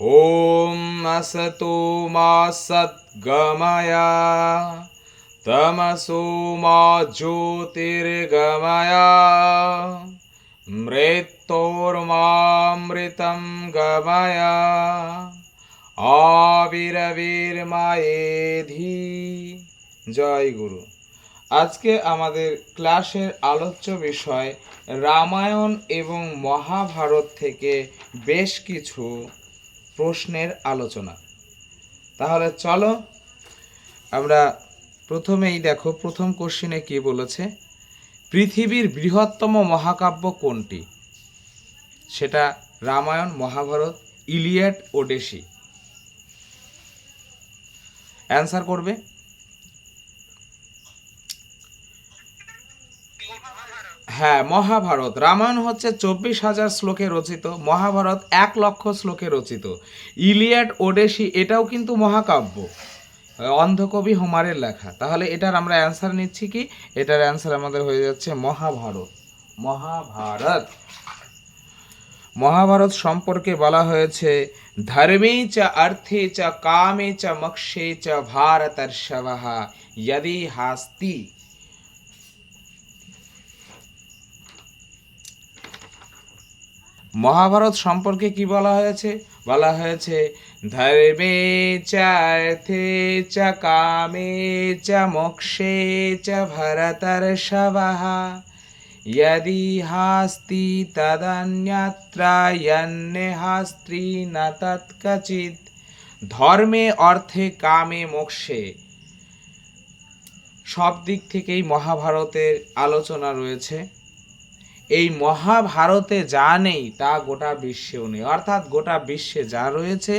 ओम असतो मा सद्गमय तमसो मा ज्योतिर्गमय मृत्योर्मामृतं गमय আবির্বির্মায়েধি। জয় গুরু। আজকে আমাদের ক্লাসের আলোচ্য বিষয় রামায়ণ এবং মহাভারত থেকে বেশ কিছু প্রশ্নের আলোচনা। তাহলে চলো আমরা প্রথমেই দেখো, প্রথম কোশ্চেনে কি বলেছে, পৃথিবীর বৃহত্তম মহাকাব্য কোনটি? সেটা রামায়ণ, মহাভারত, ইলিয়াড, ওডিসি। অ্যান্সার করবে। হ্যাঁ, মহাভারত। রামায়ণ হচ্ছে 24,000 শ্লোকে রচিত, মহাভারত 1,00,000 শ্লোকে রচিত। ইলিয়াড, ওডিসি এটাও কিন্তু মহাকাব্য, অন্ধকবি হোমারের লেখা। তাহলে এটার আমরা অ্যান্সার নিচ্ছি কি? এটার অ্যান্সার আমাদের হয়ে যাচ্ছে মহাভারত। মহাভারত। মহাভারত সম্পর্কে বলা হয়েছে, ধর্মে চ অর্থে চ কামে চ মোক্ষে চ ভারতর্ষভঃ যদি হাস্তি। মহাভারত সম্পর্কে কি বলা হয়েছে? বলা হয়েছে ধর্মে চ অর্থে চ কামে চ মোক্ষে চ ভরতর্ষভঃ यदि हास्ति तदन्यत्र यन्नेहास्ति न तत्कचित्। ধর্মে, অর্থে, কামে, মোক্ষে সব দিক থেকেই মহাভারতের আলোচনা রয়েছে। এই মহাভারতে যা নেই তা গোটা বিশ্বেও নেই, অর্থাৎ গোটা বিশ্বে যা রয়েছে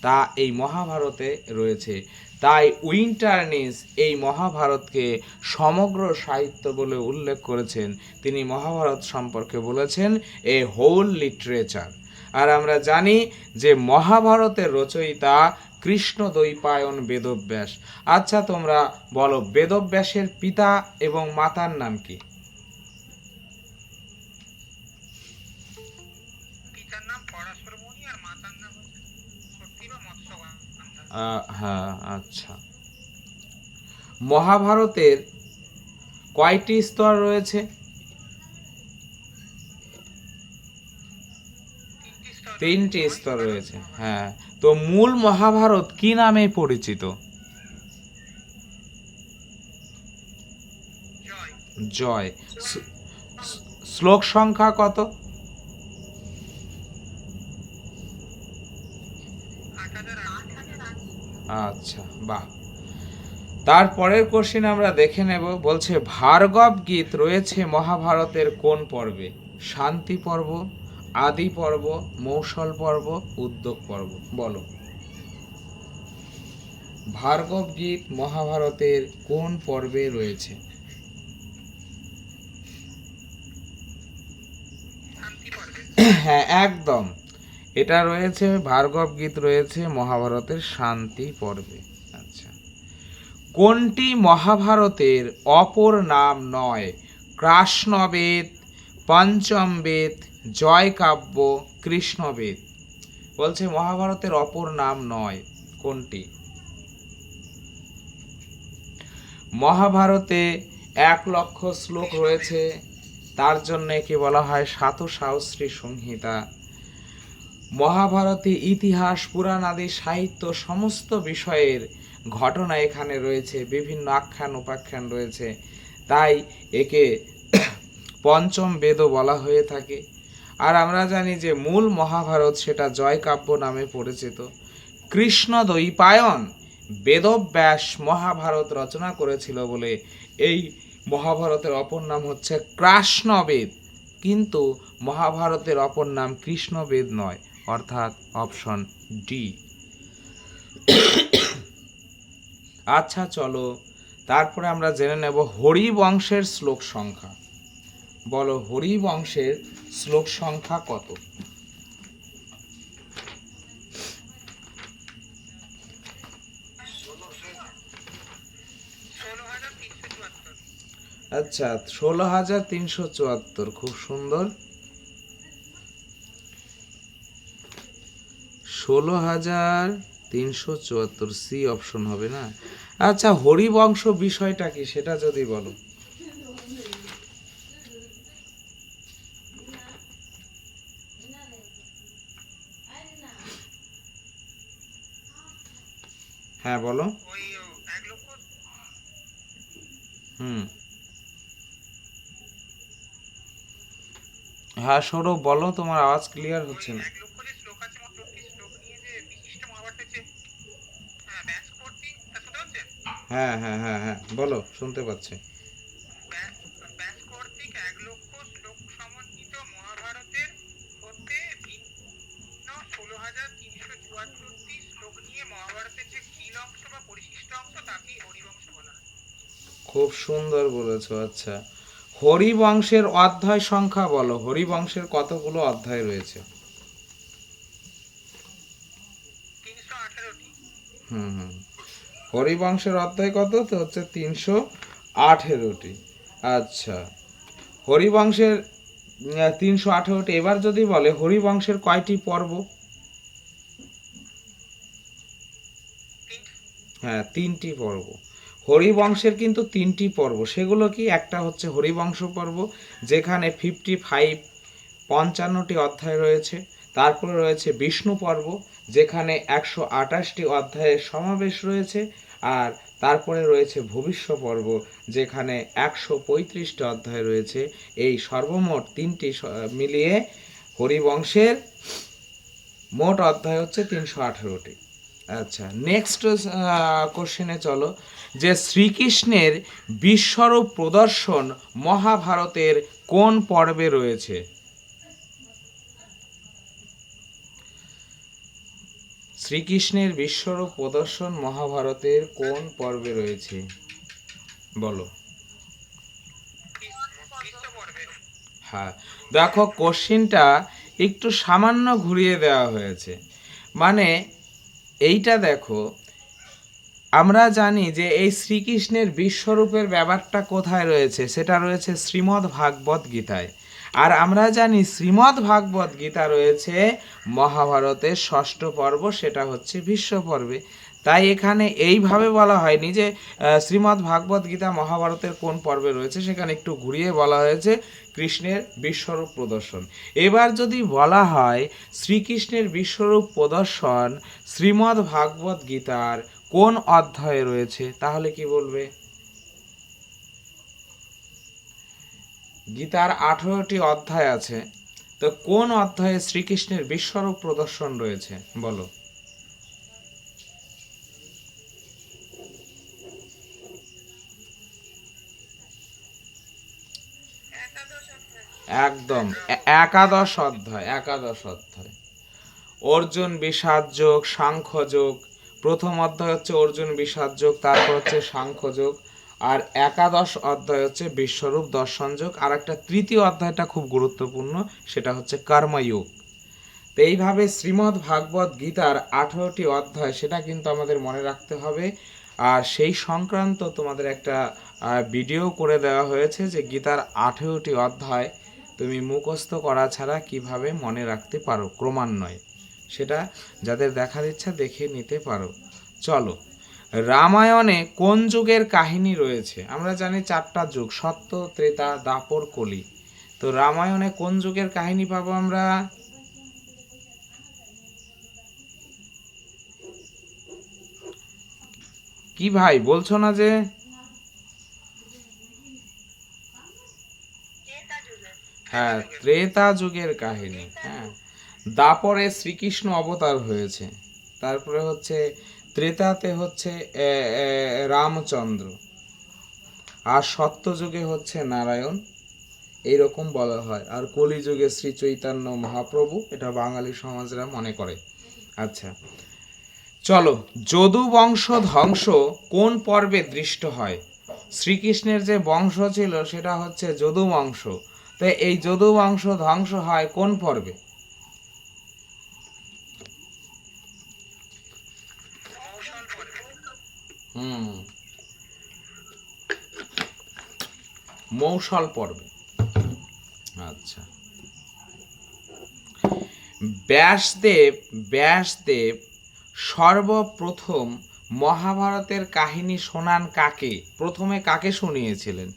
তা এই মহাভারতে রয়েছে। তাই উইন্টারনিস এই মহাভারতকে সমগ্র সাহিত্য বলে উল্লেখ করেছেন। তিনি মহাভারত সম্পর্কে বলেছেন এ হোল লিটারেচার। আর আমরা জানি যে মহাভারতের রচয়িতা কৃষ্ণদ্বৈপায়ন বেদব্যাস। আচ্ছা, তোমরা বলো বেদব্যাসের পিতা এবং মাতার নাম কি? হ্যাঁ, আচ্ছা। মহাভারতের কয়টি স্তর রয়েছে? 3টি স্তর রয়েছে। হ্যাঁ, তো মূল মহাভারত কি নামে পরিচিত? জয়। শ্লোক সংখ্যা কত? আচ্ছা, বাহ। তারপরের কোশ্চেন আমরা দেখে নেব। বলছে ভার্গব গীত রয়েছে মহাভারতের কোন পর্বে? শান্তি পর্ব, আদি পর্ব, মৌসল পর্ব, উদ্যোগ পর্ব। বলো, ভার্গব গীত মহাভারতের কোন পর্বে রয়েছে? হ্যাঁ, একদম। এটা রয়েছে, ভার্গব গীত রয়েছে মহাভারতের শান্তি পর্বে। আচ্ছা, কোনটি মহাভারতের অপর নাম নয়? কৃষ্ণবেদ, পঞ্চম বেদ, জয় কাব্য, কৃষ্ণবেদ। বলছে মহাভারতের অপর নাম নয়, কোনটি? মহাভারতে 1,00,000 শ্লোক রয়েছে, তার জন্য একে বলা হয় সাতসহস্রী সংহিতা। মহাভারতে ইতিহাস, পুরাণ আদি সাহিত্য সমস্ত বিষয়ের ঘটনা এখানে রয়েছে, বিভিন্ন আখ্যান উপাখ্যান রয়েছে। তাই একে পঞ্চম বেদও বলা হয়ে থাকে। আর আমরা জানি যে মূল মহাভারত সেটা জয় কাব্য নামে পরিচিত। কৃষ্ণদ্বৈপায়ন বেদব্যাস মহাভারত রচনা করেছিল বলে এই মহাভারতের অপর নাম হচ্ছে কৃষ্ণবেদ। কিন্তু মহাভারতের অপর নাম কৃষ্ণবেদ নয়, অর্থাৎ অপশন ডি। আচ্ছা, চলো তারপরে আমরা জেনে নেব হরিবংশের শ্লোক সংখ্যা। বলো, হরিবংশের শ্লোক সংখ্যা কত? আচ্ছা, 16,374। খুব সুন্দর। 16,374, সি অপশন হবে না। আচ্ছা, হরিবংশ বিষয়টা কি সেটা যদি বলো। হ্যাঁ বলো। হুম, হ্যাঁ সৌরভ বলো, তোমার আওয়াজ ক্লিয়ার হচ্ছে না। হ্যাঁ হ্যাঁ হ্যাঁ হ্যাঁ বলো, শুনতে পাচ্ছি। খুব সুন্দর বলেছো। আচ্ছা, হরিবংশের অধ্যায় সংখ্যা বলো, হরিবংশের কতগুলো অধ্যায় রয়েছে? হুম হুম, হরিবংশের অধ্যায় কত? তো হচ্ছে 318টি। আচ্ছা, হরিবংশের 318টি। এবার যদি বলে হরিবংশের কয়টি পর্ব? হ্যাঁ, 3টি পর্ব। হরিবংশের কিন্তু 3টি পর্ব, সেগুলো কি? একটা হচ্ছে হরিবংশ পর্ব, যেখানে 55টি অধ্যায় রয়েছে। তারপরে রয়েছে বিষ্ণু পর্ব, যেখানে 128টি অধ্যায়ের সমাবেশ রয়েছে। আর তারপরে রয়েছে ভবিষ্য পর্ব, যেখানে 135টি অধ্যায় রয়েছে। এই সর্বমোট 3টি মিলিয়ে হরিবংশের মোট অধ্যায় হচ্ছে 318টি। আচ্ছা, নেক্সট কোশ্চেনে চলো, যে শ্রীকৃষ্ণের বিশ্বরূপ প্রদর্শন মহাভারতের কোন পর্বে রয়েছে? শ্রীকৃষ্ণের বিশ্বরূপ প্রদর্শন মহাভারতের কোন পর্বে রয়েছে বলো। হ্যাঁ, দেখো কোশ্চেনটা একটু সামান্য ঘুরিয়ে দেওয়া হয়েছে। মানে এইটা দেখো, আমরা জানি যে এই শ্রীকৃষ্ণের বিশ্বরূপের ব্যাপারটা কোথায় রয়েছে, সেটা রয়েছে শ্রীমদ্ ভাগবত গীতায়। আর আমরা জানি শ্রীমদ্ ভাগবত গীতা রয়েছে মহাভারতের ষষ্ঠ পর্ব, সেটা হচ্ছে ভীষ্ম পর্বে। তাই এখানে এইভাবে বলা হয়নি যে শ্রীমদ্ ভাগবত গীতা মহাভারতের কোন পর্বে রয়েছে, সেখানে একটু ঘুরিয়ে বলা হয়েছে কৃষ্ণের বিশ্বরূপ প্রদর্শন। এবার যদি বলা হয় শ্রীকৃষ্ণের বিশ্বরূপ প্রদর্শন শ্রীমদ্ ভাগবত গীতার কোন অধ্যায়ে রয়েছে, তাহলে কি বলবে? গীতার 18টি অধ্যায় আছে, তো কোন অধ্যায়ে শ্রীকৃষ্ণের বিশ্বরূপ প্রদর্শন রয়েছে বলো। একদম, একাদশ অধ্যায়, একাদশ অধ্যায়। অর্জুন বিষাদ যোগ, সাংখ্য যোগ। প্রথম অধ্যায় হচ্ছে অর্জুন বিষাদ যোগ, তারপর হচ্ছে সাংখ্য যোগ। আর একাদশ অধ্যায় হচ্ছে বিশ্বরূপ দর্শন যোগ। আর একটা তৃতীয় অধ্যায়টা খুব গুরুত্বপূর্ণ, সেটা হচ্ছে কর্মযোগ। তো এইভাবে শ্রীমদ্ ভাগবত গীতার 18টি অধ্যায়, সেটা কিন্তু আমাদের মনে রাখতে হবে। আর সেই সংক্রান্ত তোমাদের একটা ভিডিও করে দেওয়া হয়েছে, যে গীতার 18টি অধ্যায় তুমি মুখস্থ করা ছাড়া কিভাবে মনে রাখতে পারো ক্রমান্বয়ে, সেটা যাদের দেখার ইচ্ছা দেখে নিতে পারো। চলো, রামায়ণে কোন যুগের কাহিনী রয়েছে? আমরা জানি 4টা যুগ, সত্য, ত্রেতা, দাপর, কলি। তো রামায়ণে কোন যুগের কাহিনী পাবো আমরা? কি ভাই বলছো না যে? হ্যাঁ, ত্রেতা যুগের কাহিনী। হ্যাঁ, দাপরে শ্রীকৃষ্ণ অবতার হয়েছে। তারপরে হচ্ছে ত্রেতাতে হচ্ছে রামচন্দ্র। আর সত্যযুগে হচ্ছে নারায়ণ, এইরকম বলা হয়। আর কলিযুগে শ্রী চৈতন্য মহাপ্রভু, এটা বাঙালি সমাজরা মনে করে। আচ্ছা, চলো, যদু বংশ ধ্বংস কোন পর্বে দৃষ্ট হয়? শ্রীকৃষ্ণের যে বংশ ছিল সেটা হচ্ছে যদু বংশ। তো এই যদু বংশ ধ্বংস হয় কোন পর্বে? হুম, মৌসল পর্বে। আচ্ছা, ব্যাসদেব সর্বপ্রথম মহাভারতের কাহিনী শোনান কাকে? প্রথমে কাকে শুনিয়েছিলেন?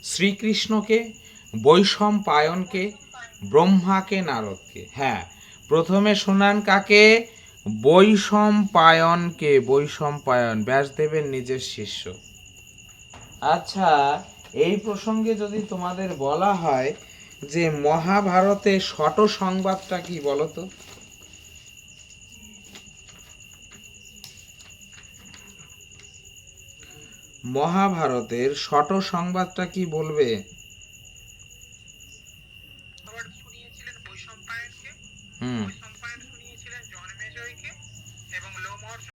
শ্রীকৃষ্ণকে, বৈশম্পায়নকে, ব্রহ্মাকে, নারদকে? হ্যাঁ, প্রথমে শোনান কাকে? বৈশম্পায়নকে। বৈশম্পায়ন ব্যাসদেবের নিজের শিষ্য। আচ্ছা, এই প্রসঙ্গে যদি তোমাদের বলা হয় যে মহাভারতে শট সংবাদটা কি বলো তো? মহাভারতের শট সংবাদটা কি বলবে?